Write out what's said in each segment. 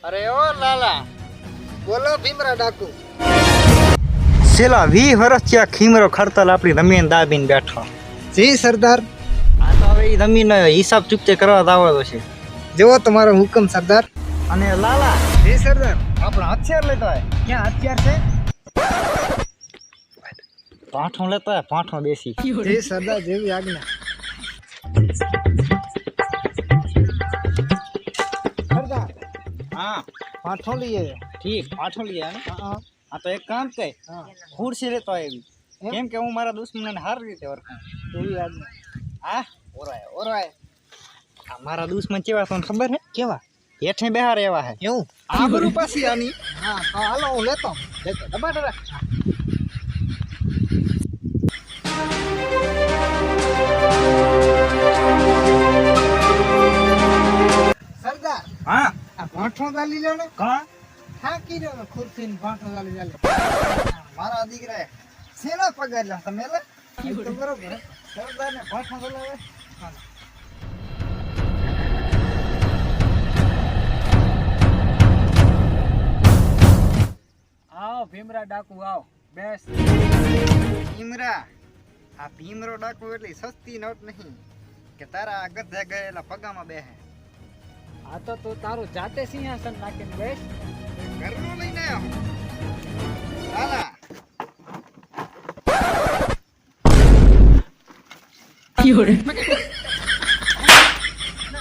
અરે ઓ લાલા, બોલો ભીમરા ડાકુ. છેલ્લા 20 વર્ષથી આ ખીમરો ખડતલ આપણી જમીન દાબીને બેઠો. જી સરદાર. આ તો હવે એ જમીન હિસાબ ચૂકતે કરવા દાવાનો છે. જેવો તમારો હુકમ સરદાર. અને લાલા, જી સરદાર. આપણો હથિયાર લેતો હોય. ક્યાં હથિયાર છે? પાઠો લેતો હોય, પાઠો દેશી. જી સરદાર, જેવી આજ્ઞા. સરદાર, હા પાઠો લઈએ. ઠીક, પાઠો લઈ આવે. હા આ તો એક કામ કર, હા, ખુરશી લેતો હોય એવી. કેમ કે હું મારા દુશ્મનને સારી રીતે ઓળખું. જેવી આજ્ઞા. હા, ઓરાય. આ મારા દુશ્મન કેવા તમને ખબર હે? કેવા? હેઠે બેહાર એવા હે. એવું? આબરૂ પાછી આની. હા, તો હાલો હું લેતો. દબાટ રાખ. સરદાર, હા, આ પાઠો ગાલી લો ને. કોણ? થાકી રહ્યો ખુરશી ને પાઠો ગાલી ગાલી. મારા દીકરાએ શેનો પગાર લો તમે લે? એ તો બરોબર હે. સરદાર ને પાઠો ગાલાવે. હાલો. આવો ભીમરા ડાકુ આવો. બેસ. ભીમરા, આ ભીમરો ડાકુ એટલી સસ્તી નોટ નહીં કે તારા આ ગધે ગયેલા પગામાં બેહે. આ તો તું તારું જાતે સિંહાસન નાખીને બેસ. ઘરનો લઈને આવ્યો. લાલા,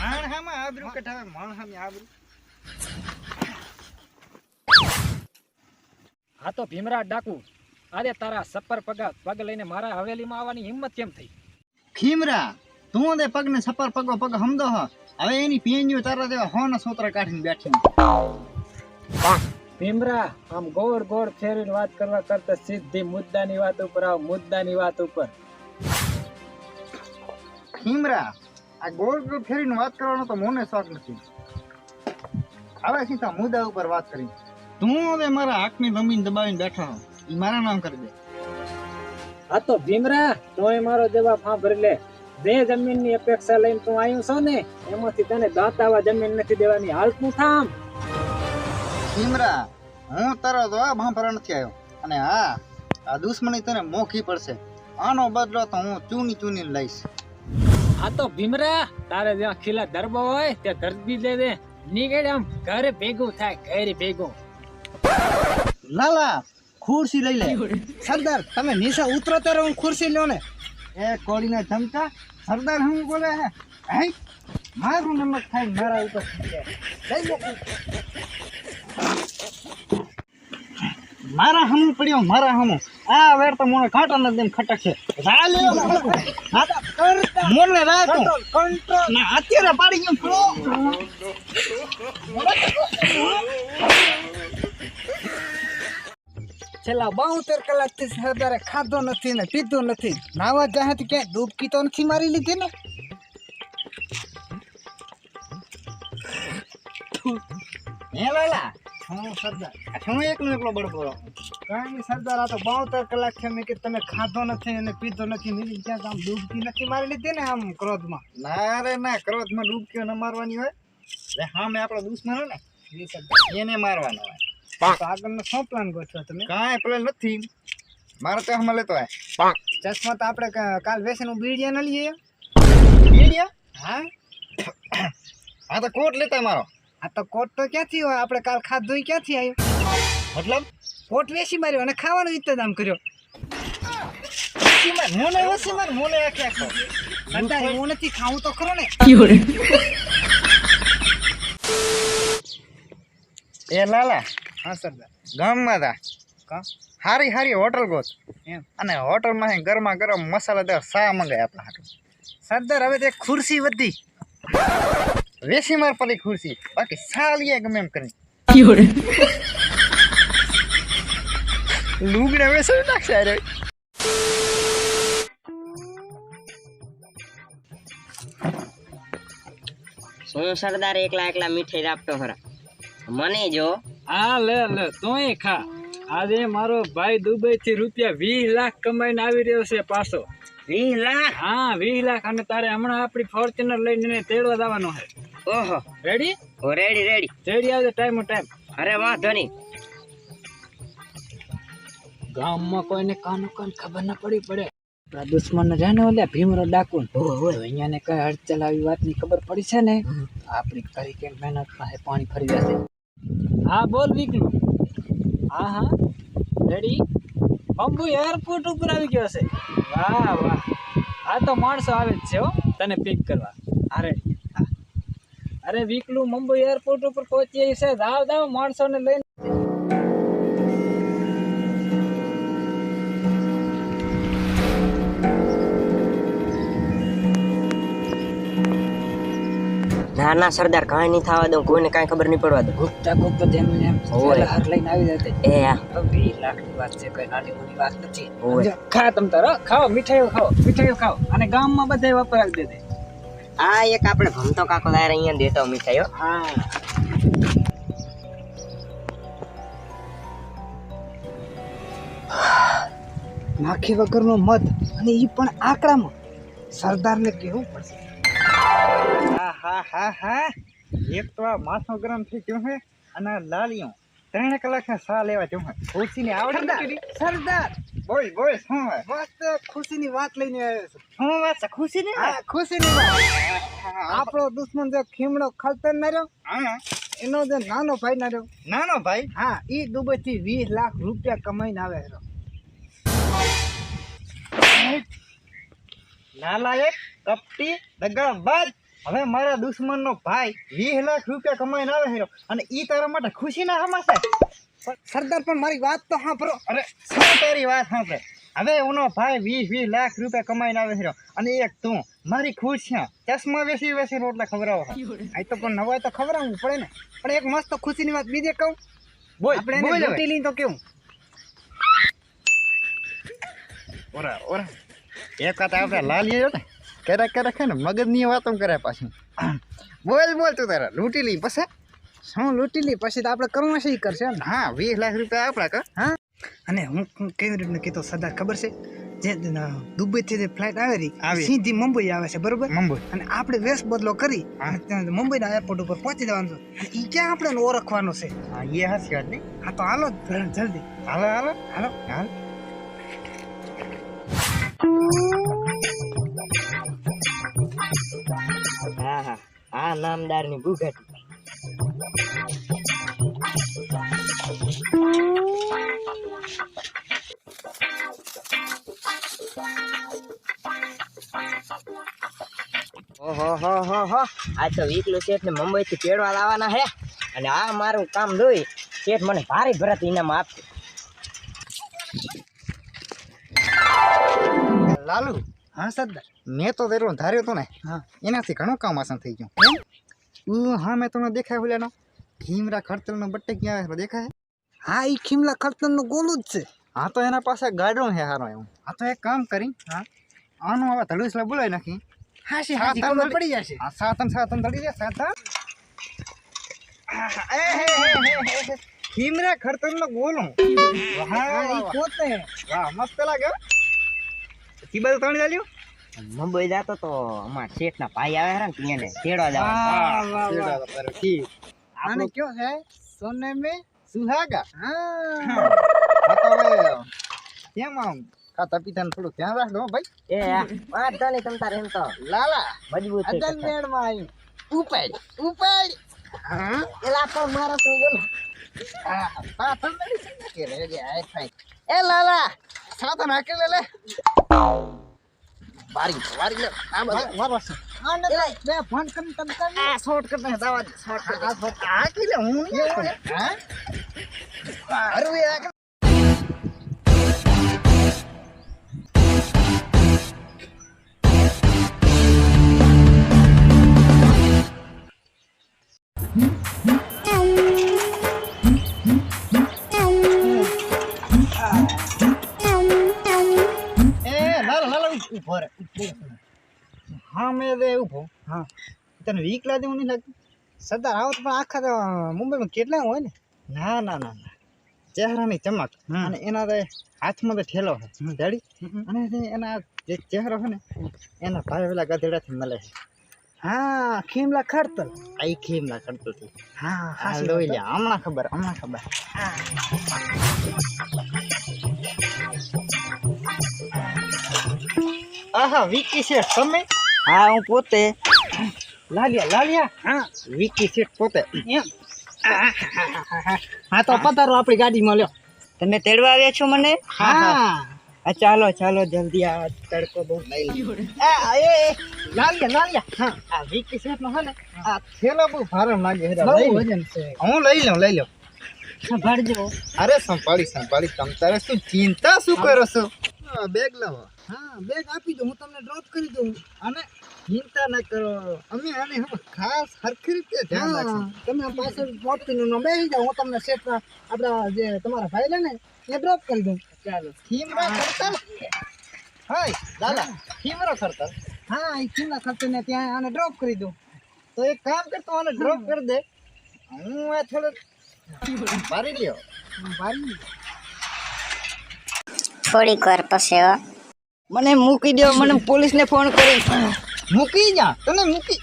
માણહામાં આબરૂ કઢાવે, માણહાની આબરૂ. આ તો ભીમરા ડાકુ, આજે તારા સપર પગ લઈને મારા હવેલીમાં આવવાની હિંમત કેમ થઈ? ભીમરા, તું દે પગને સપર પગ હમદો હ. હવે એની પીંજ્યું તારા જેવા હોના સોતરા કાઢીને બેઠી. ભીમરા, આમ ગોળ ગોળ ફેરીને વાત કરવા કરતા સીધી મુદ્દાની વાત ઉપર આવ. મુદ્દાની વાત ઉપર. ભીમરા, આ ગોળ ગોળ ફેરીને વાત કરવાનો તો મને શોખ નથી. હવે સીધા મુદ્દા ઉપર વાત કરી. તું હવે મારા હાથની જમીન દબાવીને બેઠો હો, ઈ મારા નામ કરી દે. આ તો ભીમરા, તોય મારો જવાબ સાંભળી લે. બે જમીનની અપેક્ષા લઈને તું આવ્યો છો ને, એમાંથી તને દાતાવા જમીન નથી દેવાની. હાલતું થામ. ભીમરા, હું તારો જવાબ સાંભળવા નથી આવ્યો. અને હા, આ દુશ્મની તને મોખી પડશે. આનો બદલો તો હું ચૂની લઈશ. આ તો ભીમરા, તારે જ્યાં ખીલા દરબો હોય ત્યાં દર્દી દે દે. નીકળ આમ, ઘરે ભેગું થાય, ઘરે ભેગું. લાલા, ખુરશી લઈ લે. સરદાર, તમે નીચે ઉતરો ત્યારે હું ખુરશી લ્યો ને. એ કોળીના ચમચા, સરદાર હું બોલે હે? હે, મારું નમક થાય ને મારા ઉપર લઈ લે. મારા હમું પડ્યો, મારા હમું. આ વેર તો મને ખાટા ન દેમ ખટક છે. ચાલે મોને રાખો કંટ્રોલ ના અત્યારે પાડી ગયો. છેલ્લા 72 કલાકથી સરદારે ખાધો નથી ને પીધો નથી. નાવા જહાથી ક્યાંય ડૂબકી તો નથી મારી લીધી ને? હે લાલા, હું સરદાર. હું એકલો બળબોળો. કાંઈ નહીં સરદાર, આ તો 72 કલાક છે મેં કે તમે ખાધો નથી અને પીધો નથી. નીચે ક્યાંક આમ ડૂબકી નથી મારી લીધી ને આમ ક્રોધમાં? ના રે ના, ક્રોધમાં ડૂબકીઓ ન મારવાની હોય. એટલે હા, મેં આપણો દુશ્મન હોય ને, જી સરદાર. એને મારવાનો હોય. તો આગળનો શું પ્લાન ગોઠવ્યો તમે? કાંઈ પ્લાન નથી. મારો તો હમણાં લેતો હોય. ચશ્મા તો આપણે કાલ વેસનું બીડિયા ન લઈએ. બીડિયા? હા, હા તો કોટ લેતા મારો. આ તો કોટ તો ક્યાંથી હોય? આપણે કાલ ખાધું ઈ ક્યાંથી આવ્યું? મતલબ કોટ વેચી માર્યો અને ખાવાનો ઇંતજામ કર્યો. મોને આખે આખો. સરદાર, એવું નથી, ખાવું તો ખરો ને. એ લાલા, હા સરદાર. ગામમાં તા કા? હારી હોટલ ગોત એમ અને હોટલમાં ગરમા ગરમ મસાલાદાર ચા મંગાય આપણા હાટું. સરદાર, હવે તે ખુરશી વધી. વેસી માર પડી ખુરશી, બાકી ચા લઈએ ગમે એમ કરી. લુગડા વેસી નાખશે રે. હું સરદાર એકલા મીઠાઈ આપતો ખરા મને જો. હા લે તોય ખા. આજે મારો ભાઈ દુબઈ થી રૂપિયા 20 લાખ કમાઈને આવી રહ્યો છે પાછો. 20 લાખ? હા 20 લાખ. અને તારે હમણાં આપણી ફોર્ચ્યુનર લઈને તેડવા જવાનો છે. ઓહો રેડી ઓ રેડી રેડી રેડી આવજો ટાઈમ ટાઈમ. અરે વાંધો નહીં. ગામમાં કોઈને કાનો કાન ખબર ના પડી પડે. આપણા દુશ્મન જાને ઓલે ભીમરો ડાકુન અહીંયા ને કઈ હડચલ આવી વાતની ખબર પડી છે ને, આપણી કરી કે મહેનત પાસે પાણી ફરી જશે. હા બોલ વિકલુ. હા હા રેડી. બંબુ એરપોર્ટ ઉપર આવી ગયો છે. વાહ વાહ. હા તો માણસો આવે જ છે હો તને પિક કરવા. હા રેડી. અરે વિકલુ મુંબઈ એરપોર્ટ ઉપર પહોંચી છે. જાવ જાવ માણસોને લઈને. ના ના સરદાર કાંઈ નહીં થવા દઉં, કોઈને કાંઈ ખબર નહીં પડવા દઉં. ગુપ્તા ગુપ્ત જેમ એમ ઓય. હાર લઈને આવી જતે. એ આ 20 લાખની વાત છે, કઈ નાની મોટી વાત નથી. ઓય. સમજ્યા? ખા તમ તારો ખાઓ, મીઠાઈઓ ખાઓ અને ગામમાં બધાય વાપરાવી દેજે. આ એક આપણે ભમતો કાકો લાયર અહીંયા દેતો મીઠાઈઓ. હા માખી વગરનો મધ અને ઈ પણ આંકડામાં. સરદારને કહેવું પડશે. હા હા હા હા એક તો આ માથો ગરમ થઈ ગયો હે અને આ લાલીઓ 3 કલાકના સા લેવા જવું હે. ખુશીની આવડે નથી. સરદાર બોલ બોલ શું હે? મસ્ત ખુશીની વાત લઈને આવ્યો છું. શું વાત છે? ખુશીની વાત? હા ખુશીની વાત. આપણો દુશ્મન જે ખીમડો ખલતર માર્યો, હા એનો જે નાનો ભાઈ માર્યો, નાનો ભાઈ હા ઈ દુબઈ થી 20 લાખ રૂપિયા કમાઈને આવે છે. નાલાયક કપટી દગાબાજ. હવે મારા દુશ્મનનો ભાઈ 20 લાખ રૂપિયા કમાઈને આવે છે અને ઈ તારા માટે ખુશીના સમાચાર. પણ સરદાર પણ મારી વાત તો સાંભળો. અરે શું તારી વાત સાંભળે? હવે એનો ભાઈ 20 લાખ રૂપિયા કમાઈને આવે છે અને એક તું મારી ખુશ છે. ચશ્મા વેસી રોટલા ખવડાવો. આ તો પણ નવાય તો ખવડાવવું પડે ને. પણ એક મસ્ત ખુશીની વાત બીજે કહું. બોલ આપણે એને બોલ હવે. લૂંટી લઈને તો કેવું. ઓરા ઓરા એક વાત આપણે લાલીએ ને ક્યારેક છે ને મગજની વાતો કરે પાછી. બોલ બોલ તું તારા લૂંટી લઈ પછી. શું લૂંટી લી પછી તો આપણે કરવું છે ઈ કરશે એમ ને. હા 20 લાખ રૂપિયા આપણા કા. હા અને હું કેવી રીતને કીધો સરદાર ખબર છે, જે દુબઈ થી જે ફ્લાઇટ આવે રહી આવી. સીધી મુંબઈ આવે છે બરોબર. મુંબઈ અને આપણે વેશ બદલો કરી હા. અને ત્યાં મુંબઈના એરપોર્ટ ઉપર પહોંચી જવાનું છે. અને ઈ ક્યાં આપણે ઓળખવાનો છે. હા એ હાસી વાત નહીં. હા તો હાલો જલ્દી હાલો હાલો હાલો. હાલ. હા હા આ નામદારની બુગાટી. ઓહો હો હો હો આ તો વિકલુ શેઠ ને મુંબઈ થી પેડવા લાવવાના હે અને આ મારું કામ જોઈ શેઠ મને ભારે ભરત ઇનામ આપશે. લાલુ હા સરદાર. મેં તો તેરો ધાર્યો તો ને હા એનાથી ઘણું કામ આસાન થઈ ગયું. હા મેં તમને દેખાય ઓલાનો ભીમરા ખડતલનો બટ્ટે ક્યાં આવે દેખાય? હા ઈ ખીમલા ખડતરનું ગોલું જ છે. હા તો એના પાસે ગાડો હે હારો એવું. હા તો એક કામ કરી હા આનું હવે ધડુસલા બોલાવી નાખી. હાશી હાશી ખબર ખબર પડી જશે. આ સાતન ધડી દે સાતન. ભીમરા ખડતલનો ગોલો. હા ઈ પોતે. વાહ મસ્ત લાગે. ટીબલ તણી ચાલ્યું. મુંબઈ જાતો તો અમાર શેઠ ના ભાઈ આવે ને એને તેડવા વાહ, જવાનું. વાહ, વાહ. ઠીક. આને કયો છે સોને મે. સુહાગા. હા હા તો હવે કેમ આમ ખાતા પીતાને થોડું ધ્યાન રાખજો હો ભાઈ. એ વાંધો નહીં તમ તારે એમ તો લાલા મજબૂત છે અદલ કથા. મેળમાં આવ્યું. ઉપાડ ઉપાડ હા એલા પણ મારો તો બોલ. હા સાતન ધડી છે કે રે જે આય થાય. એ લાલા સાતન હાકે લે વારી લે આ બધા વારવા છે. આને તો બે ફોન કરીને તમ તાર આ શોર્ટકટ ને દાવા દે શોર્ટકટ આ કી લે હું નહીં હા અરે આ ઉભો રે હા મેં દે ઉભો. હા તને વીક લાગે એવું નહીં લાગતું? સરદાર આવો તો પણ આખા તો મુંબઈમાં કેટલા હોય ને. ના ના ના ના ચહેરાની ચમક અને એના તે હાથમાં તો ઠેલો છે રેડી અને તે એના જે ચહેરો છે ને એના ભાઈ પેલા ગધેડાથી મળે છે. હા ખીમલા ખડતલ આઈ ખીમલા ખડતલ થી હા હા લોઈ લે હમણાં ખબર આહા વિકી છે તમે હા હું પોતે લાલિયા હા વિકી છે પોતે એમ હા તો પધારો આપણી ગાડીમાં લ્યો તમે તેડવા આવ્યા છો મને હા હા ચાલો ચાલો જલ્દી આ તડકો બહુ લાલિયા હા આ વિકી છે નો હે ને આ થેલો બહુ ભારે લાગે છે બહુ વજન છે હું લઈ લઉં સંભાળજો અરે સંભાળી તમ તારે શું ચિંતા શું કરો છો બેગ લાવો હા બેગ આપી દો હું તમને ડ્રોપ કરી દઉં અને ચિંતા ન કરો અમે આને હવે ખાસ હરખી રીતે ધ્યાન રાખશું તમે પાછળ ડ્રોપ કરીને બેસી જાઓ હું તમને સેટ આપણા જે તમારા ભાઈ લે ને એ ડ્રોપ કરી દઉં ચાલો ખીમરા કરતા હાય દાદા ખીમરા કરતા હા એ ખીમલા ખર્ચે ને ત્યાં આને ડ્રોપ કરી દઉં તો એક કામ કરતો આને ડ્રોપ કરી દે હું આ થોડો ભરી લ્યો ભાઈ થોડીક વાર પછી હો. મને મૂકી દો મને પોલીસને ફોન કરી મૂકી જા તને મૂકી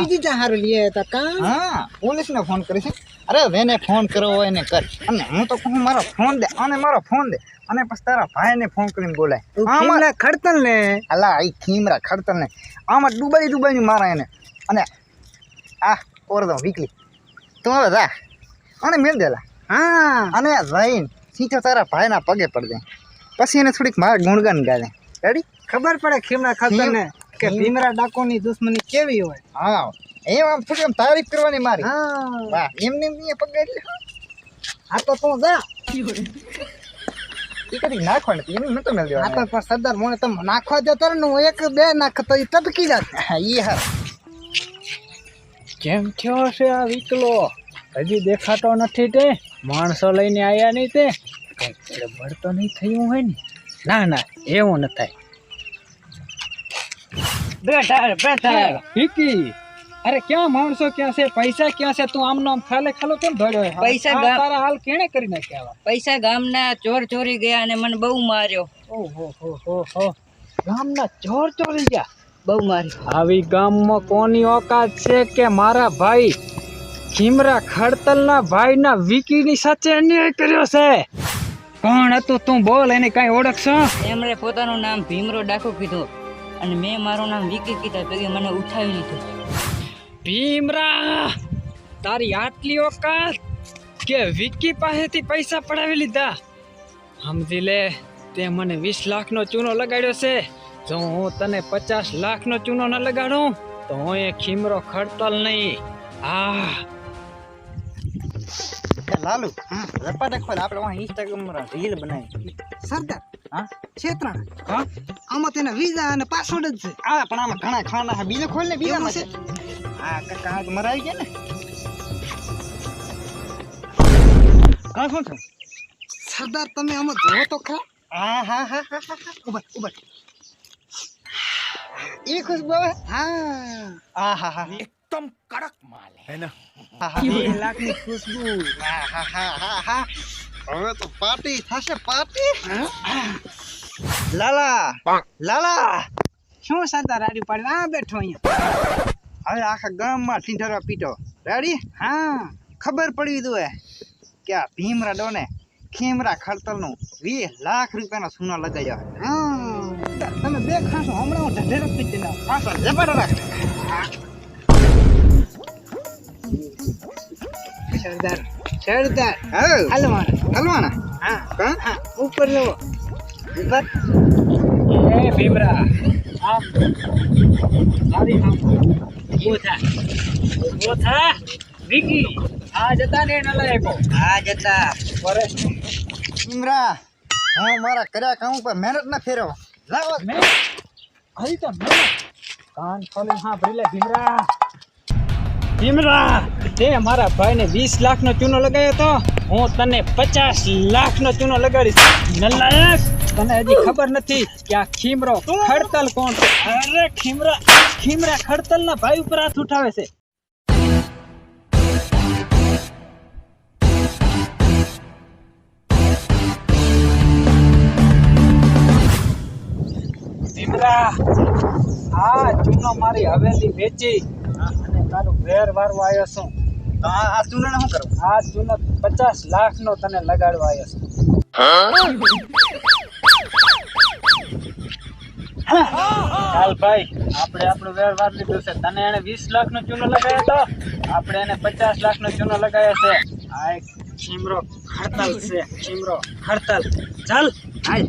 દીધા હારું લે તો કામ હા પોલીસને ફોન કરીશ અરે વેને ફોન કરવો હોય એને કર અને હું તો કહું મારો ફોન દે અને મારો ફોન દે અને પછી તારા ભાઈને ફોન કરીને બોલાય ખીમલા ખડતલ ને અલા આ ખીમરા ખડતલ ને આમાં ડુબાઈ ની મારા એને અને આ ઓરદો વીકલી તું હવે જા અને મેળ દેલા હા અને જઈને સીધો તારા ભાઈના પગે પડ દે પછી એને થોડીક મારા ગુણગાન ગાલે રેડી ખબર પડે ખીમલા ખડતલ ને કે ભીમરા ડાકોની દુશ્મની કેવી હોય હા એમ આમ થોડી આમ તારીફ કરવાની મારી હા વાહ એમને એમ પગે એટલે આ તો તું જા એ કદી નાખવા નથી એમ નતો મેળ આ તો દેવા પણ સરદાર મોને તમે નાખવા દે તર ને હું એક બે નાખ તો એ ટપકી જાત ઈ હા કેમ થયો છે આ વિકલો હજી દેખાતો નથી તે માણસો લઈને આયા નહીં તે કઈ ગડબડ તો નહીં થયું હોય ને ના એવું ન થાય બેઠા વિકી અરે ક્યાં માણસો ક્યાં છે પૈસા ક્યાં છે તું આમનો આમ ખાલો કેમ ધડ્યો પૈસા ગામ- તારા હાલ કેણે કરી નાખ્યા પૈસા ગામના ચોર ચોરી ગયા અને મને બહુ માર્યો ઓહો ગામના ચોર ચોરી ગયા બહુ માર્યો આવી ગામમાં કોની ઓકાત છે કે મારા ભાઈ ખીમરા ખડતલના ભાઈના વિકીની સાથે અન્યાય કર્યો છે કોણ હતું તું બોલ એની કઈ ઓળખશો એમણે પોતાનું નામ ભીમરો ડાકુ કીધું અને મેં મારું નામ વિકી કીધા તો મને ઉઠાવી લીધું ભીમરા તારી આટલી ઓકાત કે વિકી પાસેથી પૈસા પડાવી લીધા સમજી લે તે મને 20 લાખનો ચૂનો લગાડ્યો છે જો હું તને 50 લાખનો ચૂનો ન લગાડું તો હું એ ખીમરો ખડતલ નહીં લાલુ રપાટે ખોલ આપણે વहाँ ઇન્સ્ટાગ્રામ પર રીલ બનાવી સરદાર હા ક્ષેત્રણ હા આમાં તેના વિઝા અને પાસવર્ડ જ છે આ પણ આમાં ઘણા ખાના છે બીજો ખોલ ને બીજામાં છે હા કાકા તો મરાઈ ગયા ને કાં શું છે સરદાર તમે આમાં જોવો તો ખરા હા ઉભા એ ખુશબુ આવે હા હા एकदम कड़क माल है ना 2 લાખની ખુશ્બુ હા હવે તો પાર્ટી થશે પાર્ટી લાલા શું સરદાર રાડી પાડી આ બેઠો અહીંયા હવે આખા ગામમાં ઠીંઠરા પીટો રેડી હા ખબર પડી દો કે આ ભીમરા ડોને ખીમરા ખડતલનું 20 લાખ રૂપિયાનો સોનો લગાવ્યો હા તમે બે ખાશો હમણાં હું ઢેરો પીટી ના પાછો જબર રાખ સરદાર હા હલવાના હા હા ઉપર લેવો ઉપર એ ભીમરા આમ આરી આમ ઊભો થા વિકી આ જતા ને ન લાયકો આ જતા ફોરેસ્ટ ભીમરા હું મારા કર્યા કામ ઉપર મહેનત ના ફેરવ લાવો મે હરી તો મે કાન ખોલી હા ભરી લે ભીમરા તે મારા ભાઈને 20 લાખનો ચૂનો લગાવ્યો તો હું તને 50 લાખનો ચૂનો લગાડીશ નલાયક તને હજી ખબર નથી કે આ ખીમરો ખડતલ કોણ છે અરે ખીમરા ખડતલના ભાઈ ઉપર હાથ ઉઠાવે છે ભીમરા આ ચૂનો મારી હવેલી વેચી અને તારું વેર વારવા આવ્યો છું. તો આ ચૂનાને શું કરું? આ ચૂનો 50 લાખનો તને લગાડવા આવ્યો છું. ચાલ ભાઈ, આપણે આપણું વેર વાર લીધું છે. તને એને 20 લાખનો ચૂનો લગાવ્યો તો આપણે એને 50 લાખનો ચૂનો લગાવ્યો છે. આ એક ચીમરો હડતાલ છે, ચીમરો હડતાલ. ચાલ હાલ.